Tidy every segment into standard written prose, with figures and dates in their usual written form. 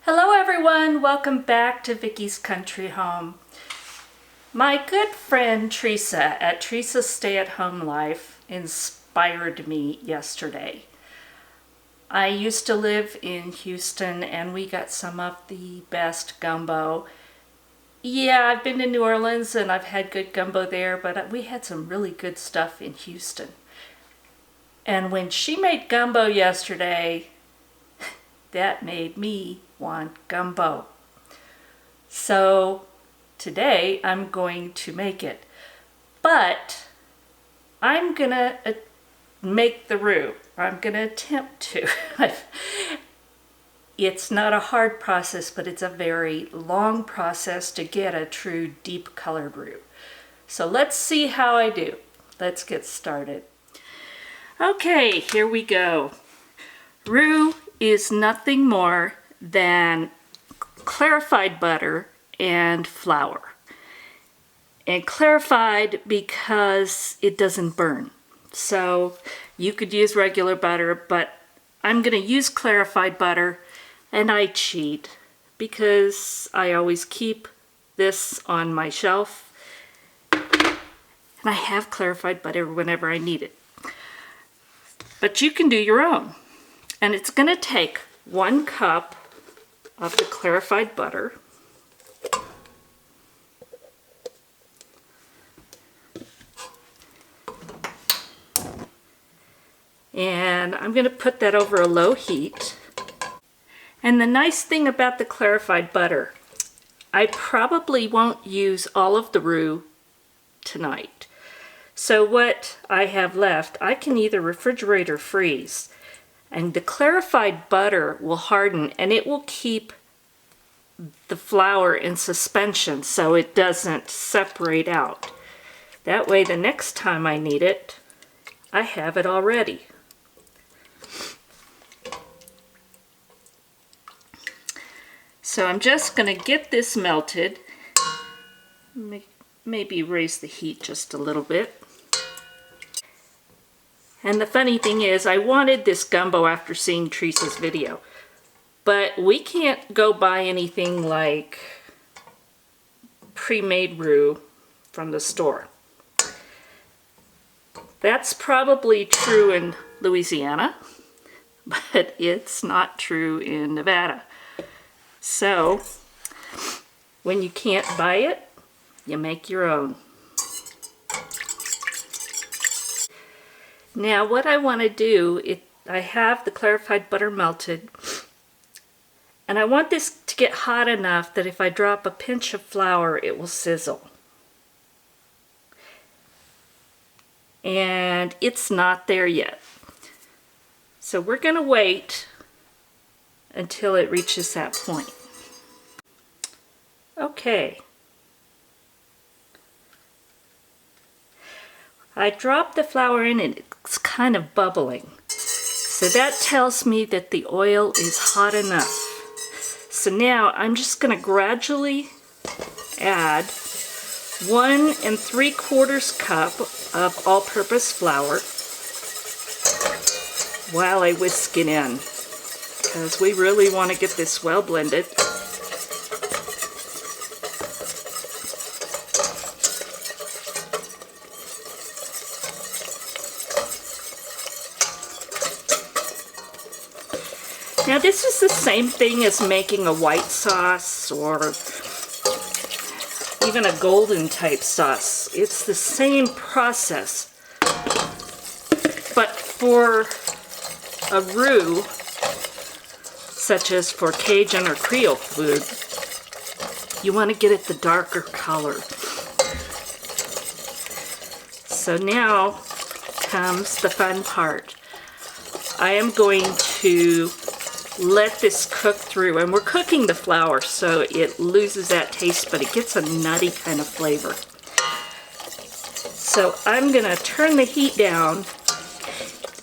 Hello everyone, welcome back to Vickie's Country Home. My good friend Tressa at Tressa's Stay at Home Life inspired me yesterday. I used to live in Houston and we got some of the best gumbo. Yeah, I've been to New Orleans and I've had good gumbo there, but we had some really good stuff in Houston. And when she made gumbo yesterday, that made me want gumbo. So today I'm going to make it, but I'm gonna make the roux. I'm gonna attempt to. It's not a hard process, but it's a very long process to get a true deep colored roux. So let's see how I do. Let's get started. Okay, here we go. Roux is nothing more than clarified butter and flour. And clarified because it doesn't burn. So you could use regular butter, but I'm going to use clarified butter, and I cheat because I always keep this on my shelf and I have clarified butter whenever I need it. But you can do your own. And it's going to take 1 cup of the clarified butter. And I'm going to put that over a low heat. And the nice thing about the clarified butter, I probably won't use all of the roux tonight. So what I have left, I can either refrigerate or freeze. And the clarified butter will harden and it will keep the flour in suspension so it doesn't separate out. That way the next time I need it, I have it already. So I'm just going to get this melted. Maybe raise the heat just a little bit. And the funny thing is, I wanted this gumbo after seeing Tressa's video, but we can't go buy anything like pre-made roux from the store. That's probably true in Louisiana, but it's not true in Nevada. So, when you can't buy it, you make your own. Now what I want to do, I have the clarified butter melted, and I want this to get hot enough that if I drop a pinch of flour, it will sizzle. And it's not there yet. So we're going to wait until it reaches that point. Okay. I dropped the flour in and it's kind of bubbling. So that tells me that the oil is hot enough. So now I'm just going to gradually add 1 3/4 cup of all-purpose flour while I whisk it in, because we really want to get this well blended. Now this is the same thing as making a white sauce or even a golden type sauce. It's the same process. But for a roux, such as for Cajun or Creole food, you want to get it the darker color. So now comes the fun part. I am going to let this cook through, and we're cooking the flour so it loses that taste, but it gets a nutty kind of flavor. So I'm gonna turn the heat down.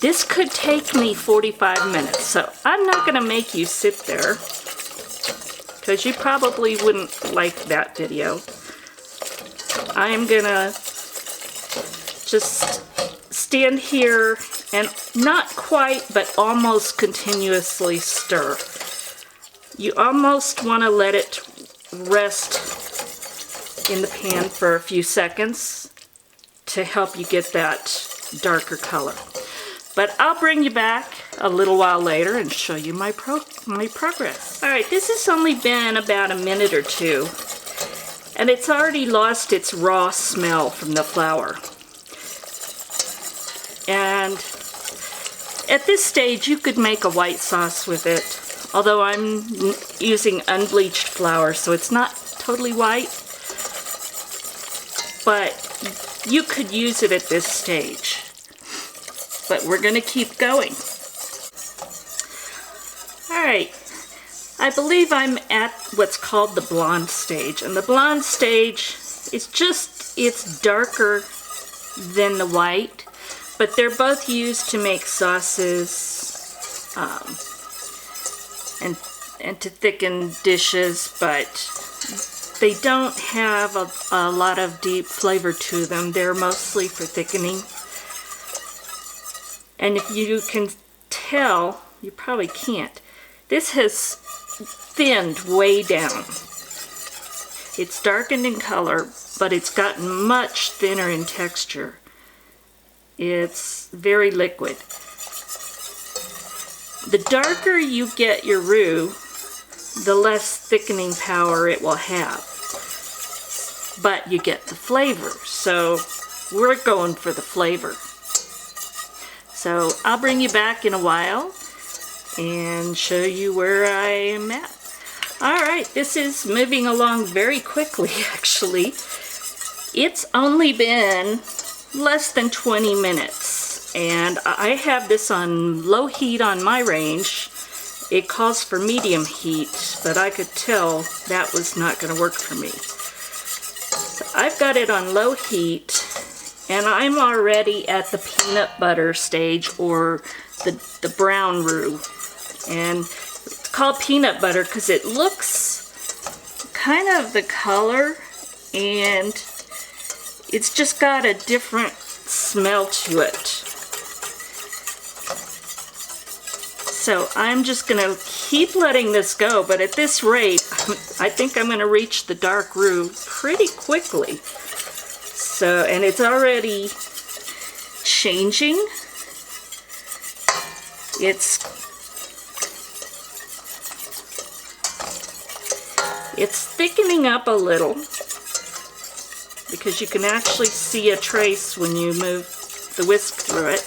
This could take me 45 minutes, so I'm not gonna make you sit there because you probably wouldn't like that video. I'm gonna just stand here and not quite, but almost continuously stir. You almost want to let it rest in the pan for a few seconds to help you get that darker color. But I'll bring you back a little while later and show you my progress. All right, this has only been about a minute or two, and it's already lost its raw smell from the flour. And at this stage, you could make a white sauce with it, although I'm using unbleached flour, so it's not totally white. But you could use it at this stage. But we're going to keep going. All right, I believe I'm at what's called the blonde stage. And the blonde stage is it's darker than the white, but they're both used to make sauces and to thicken dishes, but they don't have a lot of deep flavor to them. They're mostly for thickening. And if you can tell, you probably can't, this has thinned way down. It's darkened in color, but it's gotten much thinner in texture. It's very liquid. The darker you get your roux, the less thickening power it will have. But you get the flavor, so we're going for the flavor. So I'll bring you back in a while and show you where I am at. All right, this is moving along very quickly, actually. It's only been less than 20 minutes, and I have this on low heat on my range. It calls for medium heat, but I could tell that was not going to work for me. So I've got it on low heat, and I'm already at the peanut butter stage, or the brown roux. And it's called peanut butter because it looks kind of the color, and it's just got a different smell to it. So I'm just going to keep letting this go, but at this rate, I think I'm going to reach the dark roux pretty quickly. So, and it's already changing. It's thickening up a little, because you can actually see a trace when you move the whisk through it.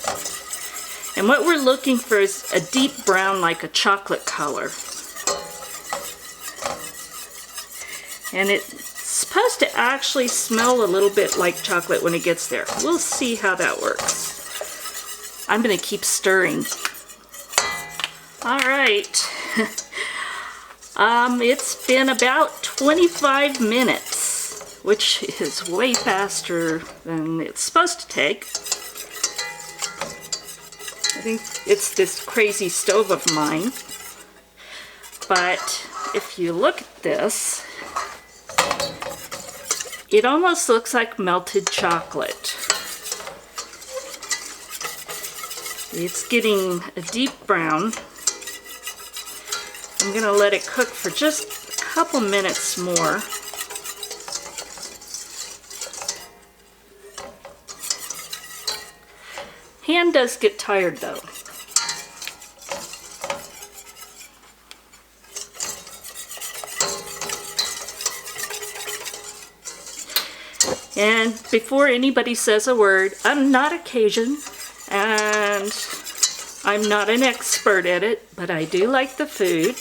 And what we're looking for is a deep brown, like a chocolate color. And it's supposed to actually smell a little bit like chocolate when it gets there. We'll see how that works. I'm going to keep stirring. All right. It's been about 25 minutes, which is way faster than it's supposed to take. I think it's this crazy stove of mine. But if you look at this, it almost looks like melted chocolate. It's getting a deep brown. I'm going to let it cook for just a couple minutes more. Hand does get tired though. And before anybody says a word, I'm not a Cajun, and I'm not an expert at it, but I do like the food.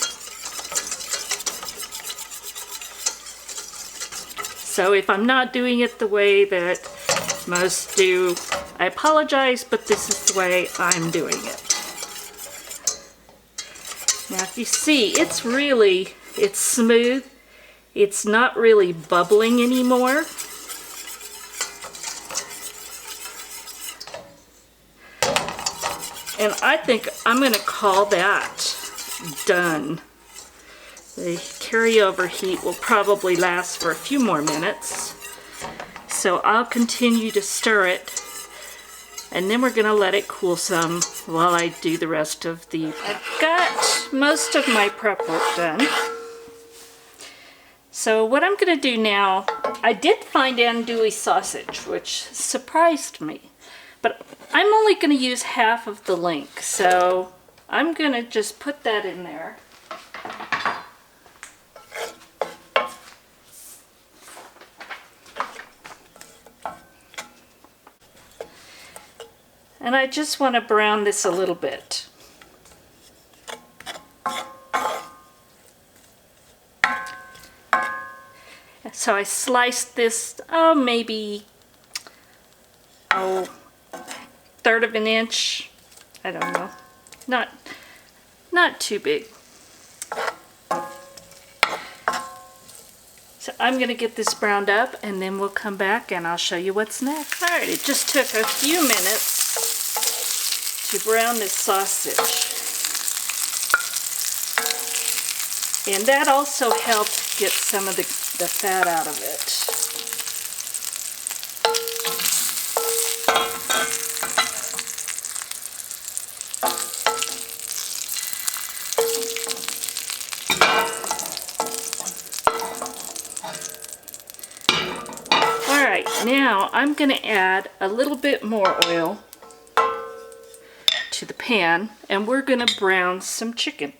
So if I'm not doing it the way that most do, I apologize, but this is the way I'm doing it. Now if you see, it's smooth. It's not really bubbling anymore. And I think I'm going to call that done. The carryover heat will probably last for a few more minutes. So I'll continue to stir it. And then we're gonna let it cool some while I do the rest of the... I've got most of my prep work done. So what I'm gonna do now, I did find andouille sausage, which surprised me. But I'm only gonna use half of the link, so I'm gonna just put that in there. And I just want to brown this a little bit. So I sliced this, maybe, third of an inch. I don't know. Not too big. So I'm going to get this browned up and then we'll come back and I'll show you what's next. Alright, it just took a few minutes to brown this sausage. And that also helped get some of the fat out of it. Alright, now I'm going to add a little bit more oil to the pan and we're going to brown some chicken.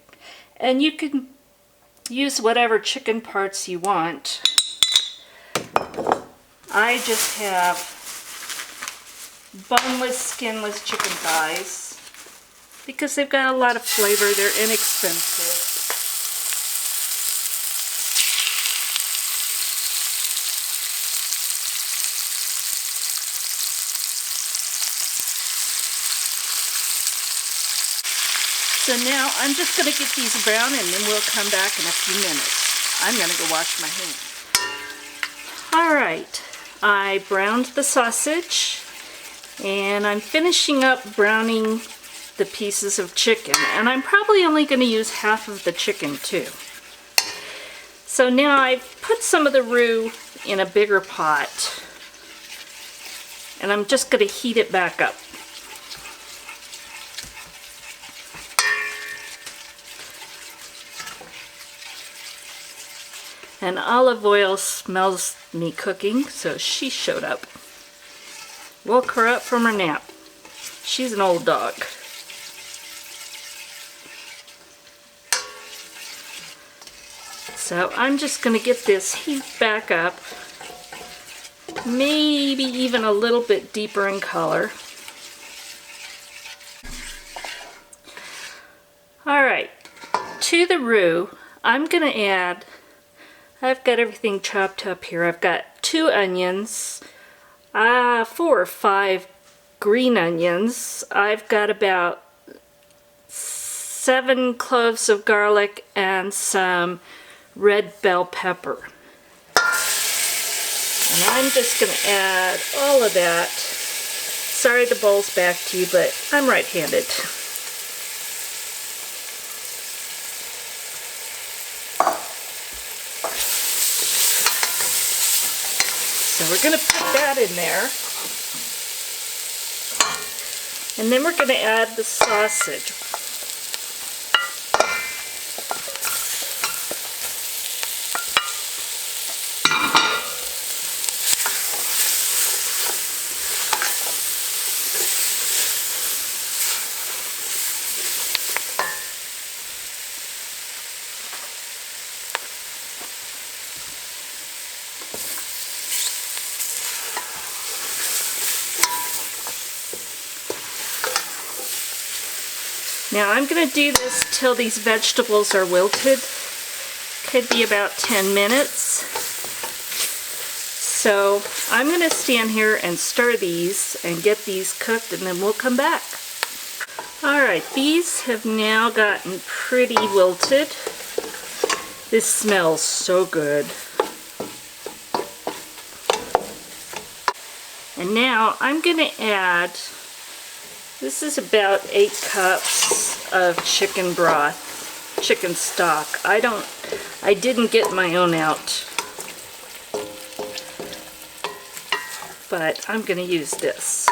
And you can use whatever chicken parts you want. I just have boneless, skinless chicken thighs because they've got a lot of flavor. They're inexpensive. So now I'm just going to get these brown and then we'll come back in a few minutes. I'm going to go wash my hands. Alright, I browned the sausage and I'm finishing up browning the pieces of chicken. And I'm probably only going to use half of the chicken too. So now I've put some of the roux in a bigger pot and I'm just going to heat it back up. And Olive Oil smells me cooking, so she showed up. Woke her up from her nap. She's an old dog. So I'm just going to get this heat back up, maybe even a little bit deeper in color. Alright, to the roux, I'm going to add... I've got everything chopped up here. I've got 2 onions, 4 or 5 green onions. I've got about 7 cloves of garlic and some red bell pepper. And I'm just going to add all of that. Sorry the bowl's back to you, but I'm right-handed. So we're going to put that in there. And then we're going to add the sausage. Now I'm going to do this till these vegetables are wilted. Could be about 10 minutes. So I'm going to stand here and stir these and get these cooked and then we'll come back. Alright, these have now gotten pretty wilted. This smells so good. And now I'm going to add, this is about 8 cups of chicken broth, chicken stock. I didn't get my own out, but I'm going to use this.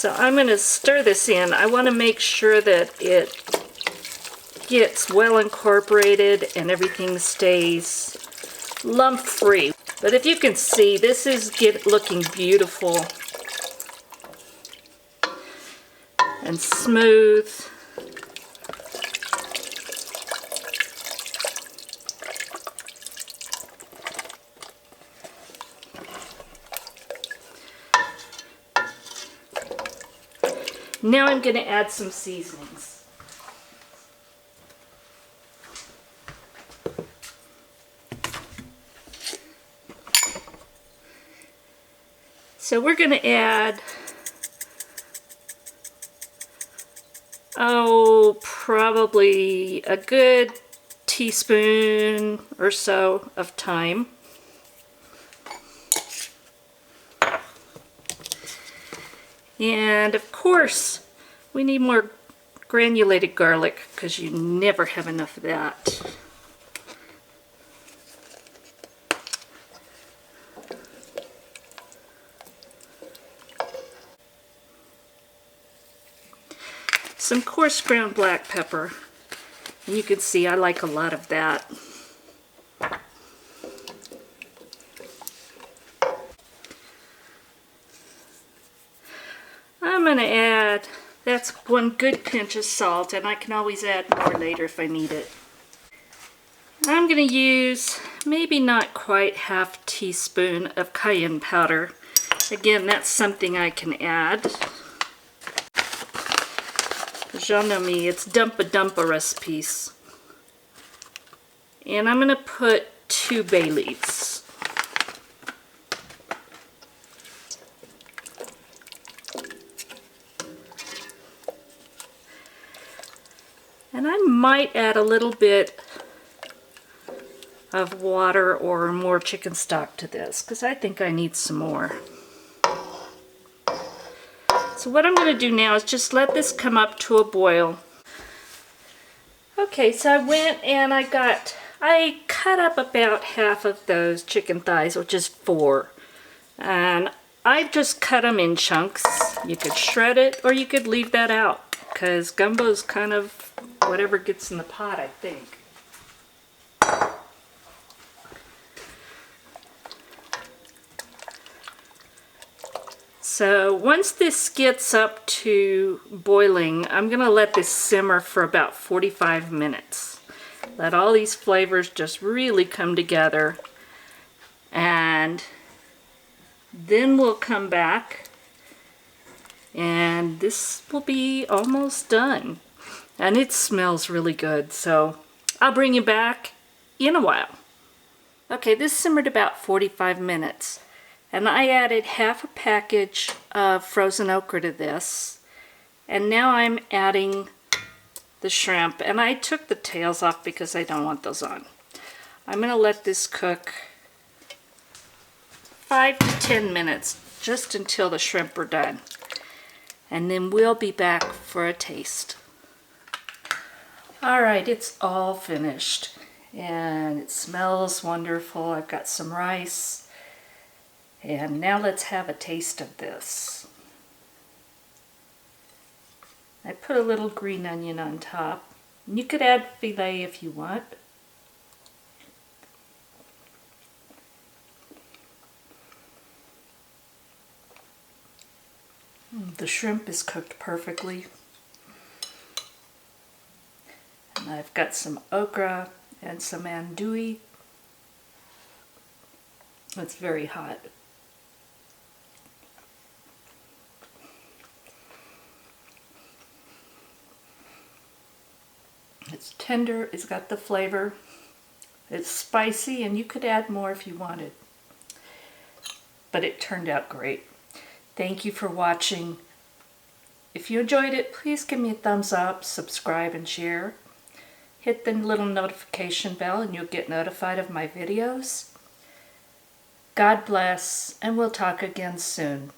So I'm going to stir this in. I want to make sure that it gets well incorporated and everything stays lump-free. But if you can see, this is looking beautiful and smooth. Now I'm going to add some seasonings. So we're going to add, probably a good teaspoon or so of thyme. And of course, we need more granulated garlic because you never have enough of that. Some coarse ground black pepper. And you can see I like a lot of that. I'm going to add, that's one good pinch of salt, and I can always add more later if I need it. I'm going to use maybe not quite half teaspoon of cayenne powder. Again, that's something I can add. Because y'all know me, it's dumpa recipes. And I'm going to put 2 bay leaves. And I might add a little bit of water or more chicken stock to this because I think I need some more. So what I'm going to do now is just let this come up to a boil. Okay, so I went and I cut up about half of those chicken thighs, which is 4. And I just cut them in chunks. You could shred it or you could leave that out because gumbo's kind of whatever gets in the pot, I think. So once this gets up to boiling, I'm going to let this simmer for about 45 minutes. Let all these flavors just really come together. And then we'll come back and this will be almost done. And it smells really good, so I'll bring you back in a while. Okay, this simmered about 45 minutes. And I added half a package of frozen okra to this. And now I'm adding the shrimp. And I took the tails off because I don't want those on. I'm going to let this cook 5 to 10 minutes, just until the shrimp are done. And then we'll be back for a taste. Alright, it's all finished. And it smells wonderful. I've got some rice. And now let's have a taste of this. I put a little green onion on top. You could add filet if you want. The shrimp is cooked perfectly. And I've got some okra and some andouille. It's very hot. It's tender, it's got the flavor. It's spicy, and you could add more if you wanted. But it turned out great. Thank you for watching. If you enjoyed it, please give me a thumbs up, subscribe, and share. Hit the little notification bell and you'll get notified of my videos. God bless, and we'll talk again soon.